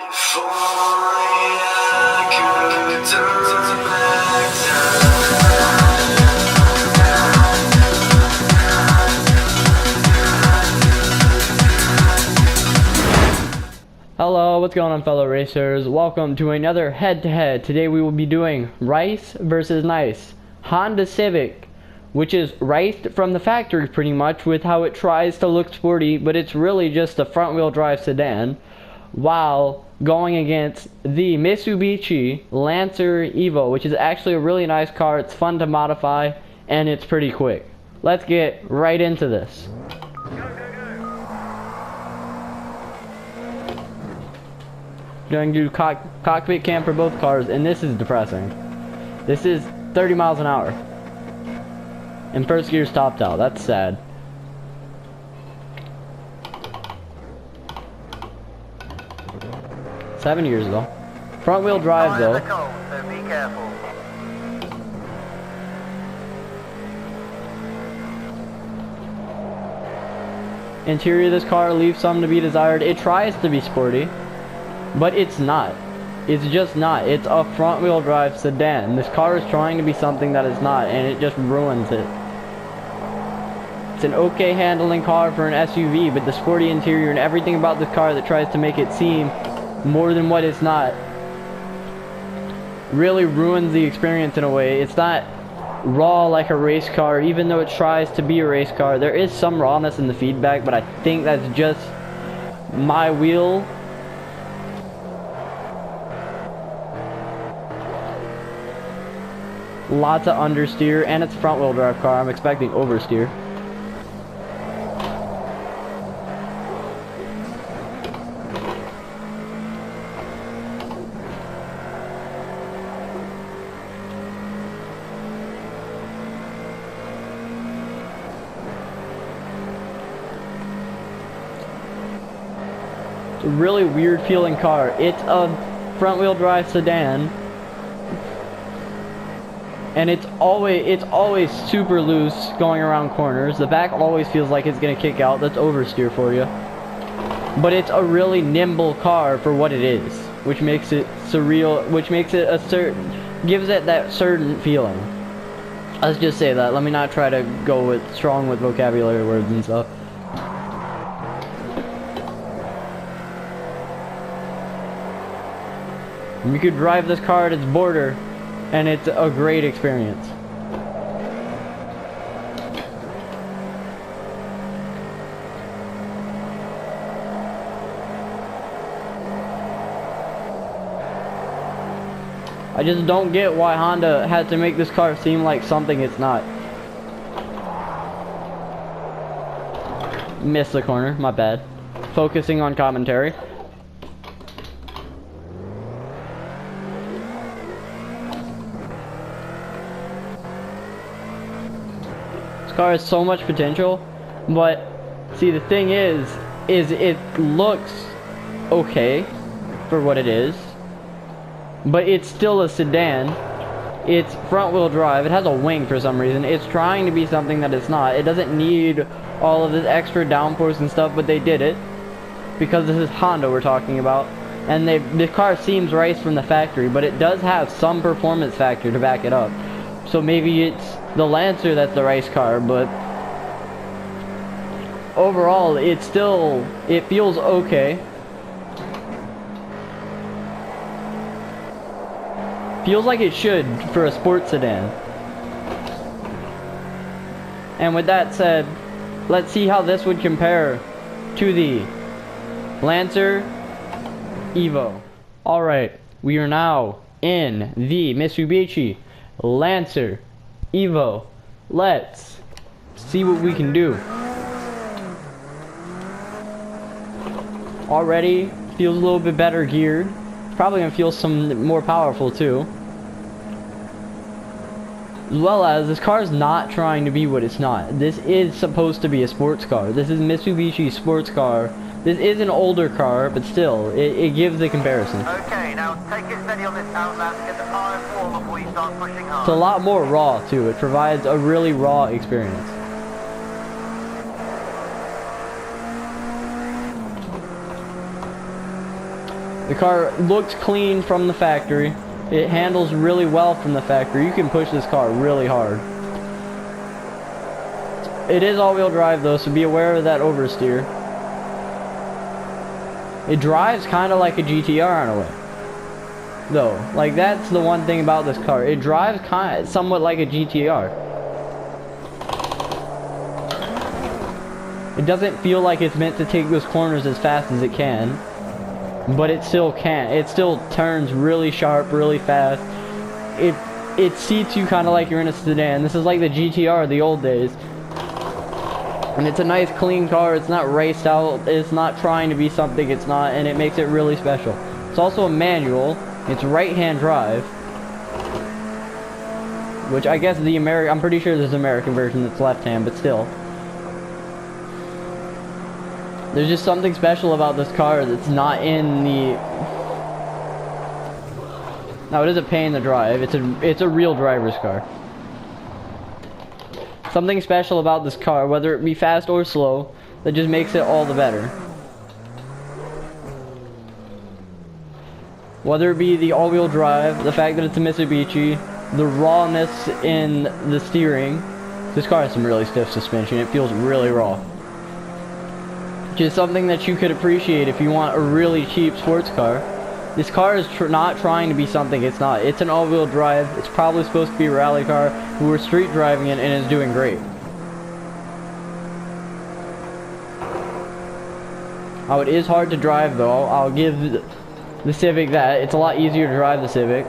If only I could turn back time. Hello, what's going on, fellow racers? Welcome to another head-to-head. Today we will be doing Rice versus Nice. Honda Civic, which is riced from the factory pretty much with how it tries to look sporty, but it's really just a front-wheel drive sedan, while going against the Mitsubishi Lancer EVO, which is actually a really nice car. It's fun to modify, and it's pretty quick. Let's get right into this. Going to do cockpit cam for both cars, and this is depressing. This is 30 miles an hour. And first gear's topped out. That's sad. Seven years ago. Front wheel drive though. So be careful. Interior of this car leaves some to be desired. It tries to be sporty, but it's not. It's just not. It's a front wheel drive sedan. This car is trying to be something that it's not, and it just ruins it. It's an okay handling car for an SUV, but the sporty interior and everything about this car that tries to make it seem more than what it's not really ruins the experience in a way. It's not raw like a race car, even though it tries to be a race car. There is some rawness in the feedback, but I think that's just my wheel. Lots of understeer, and it's a front wheel drive car. I'm expecting oversteer. It's a really weird feeling car. It's a front wheel drive sedan, and it's always super loose going around corners. The back always feels like it's gonna kick out. That's oversteer for you. But it's a really nimble car for what it is, which makes it surreal, which makes it gives it that certain feeling. Let's just say that. Let me not try to go strong with vocabulary words and stuff. You could drive this car at its border, and it's a great experience. I just don't get why Honda had to make this car seem like something it's not. Missed the corner, my bad. Focusing on commentary. Car has so much potential, but see, the thing is it looks okay for what it is, but it's still a sedan. It's front wheel drive. It has a wing for some reason. It's trying to be something that it's not. It doesn't need all of this extra downforce and stuff, but they did it because this is Honda we're talking about, and the car seems right from the factory, but it does have some performance factor to back it up. So maybe it's the Lancer that's the race car, but overall it feels okay. Feels like it should for a sports sedan. And with that said, let's see how this would compare to the Lancer EVO. Alright, we are now in the Mitsubishi Lancer EVO. Let's see what we can do. Already feels a little bit better geared. Probably gonna feel some more powerful too. As well as this car is not trying to be what it's not. This is supposed to be a sports car. This is Mitsubishi sports car. This is an older car, but still, it gives the comparison. Okay, now take it steady on this outlet, get the car in warm before you start pushing hard. It's a lot more raw too. It provides a really raw experience. The car looks clean from the factory. It handles really well from the factory. You can push this car really hard. It is all-wheel drive though, so be aware of that oversteer. It drives kind of like a GTR in a way. Though, like that's the one thing about this car. It drives somewhat like a GTR. It doesn't feel like it's meant to take those corners as fast as it can. But it still can. It still turns really sharp, really fast. It seats you kind of like you're in a sedan. This is like the GTR of the old days. And it's a nice clean car. It's not raced out. It's not trying to be something it's not. And it makes it really special. It's also a manual. It's right-hand drive. Which I guess the American... I'm pretty sure there's an American version that's left-hand, but still. There's just something special about this car that's not in the... Now, it is a pain to drive. It's a real driver's car. Something special about this car, whether it be fast or slow, that just makes it all the better. Whether it be the all-wheel drive, the fact that it's a Mitsubishi, the rawness in the steering. This car has some really stiff suspension. It feels really raw. Which is something that you could appreciate if you want a really cheap sports car. This car is not trying to be something it's not. It's an all-wheel drive. It's probably supposed to be a rally car. We're street driving it and it's doing great. Oh, it is hard to drive though. I'll give the Civic that. It's a lot easier to drive the Civic.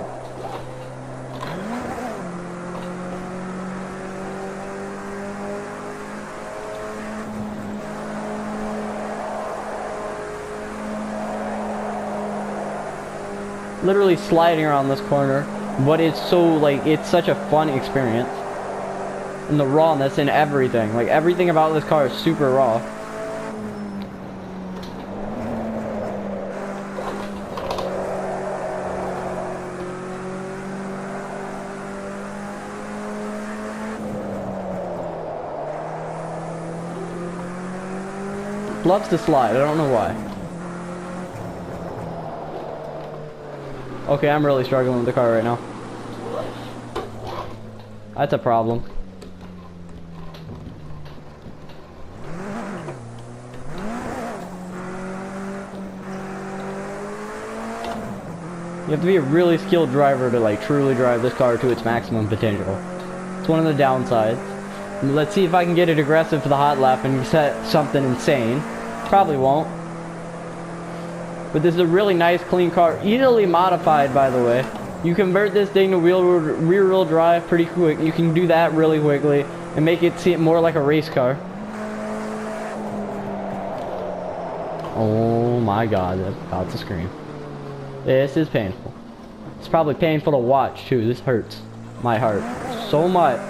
Literally sliding around this corner, but it's so like it's such a fun experience. And the rawness and everything, like everything about this car is super raw. Loves to slide, I don't know why. Okay, I'm really struggling with the car right now. That's a problem. You have to be a really skilled driver to like truly drive this car to its maximum potential. It's one of the downsides. Let's see if I can get it aggressive for the hot lap and set something insane. Probably won't. But this is a really nice, clean car. Easily modified, by the way. You convert this thing to rear-wheel drive pretty quick. You can do that really quickly and make it seem more like a race car. Oh my god, I'm about to scream. This is painful. It's probably painful to watch, too. This hurts my heart so much.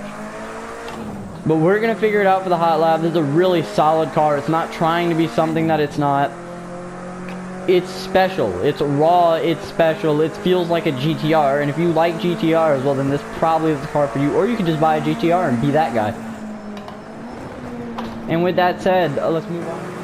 But we're going to figure it out for the hot lap. This is a really solid car. It's not trying to be something that it's not. It's special. It's raw. It's special. It feels like a GTR. And if you like GTRs, well then this probably is the car for you. Or you can just buy a GTR and be that guy. And with that said, let's move on.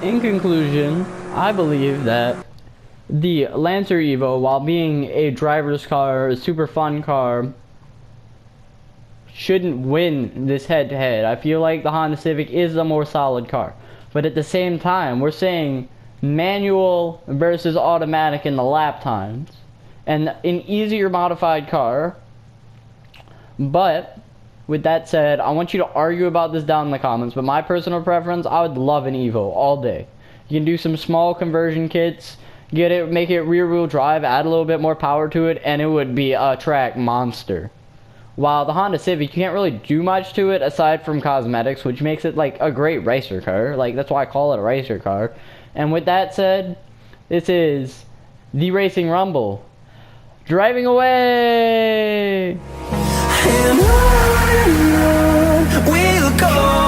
in conclusion, I believe that the Lancer EVO, while being a driver's car, a super fun car, shouldn't win this head-to-head. I feel like the Honda Civic is a more solid car. But at the same time, we're saying manual versus automatic in the lap times. And an easier modified car. But with that said, I want you to argue about this down in the comments. But my personal preference, I would love an EVO all day. You can do some small conversion kits, get it, make it rear-wheel drive, add a little bit more power to it, and it would be a track monster. While the Honda Civic, you can't really do much to it aside from cosmetics, which makes it like a great racer car. Like, that's why I call it a racer car. And with that said, this is the Racing Rumble. Driving away! And on we'll go.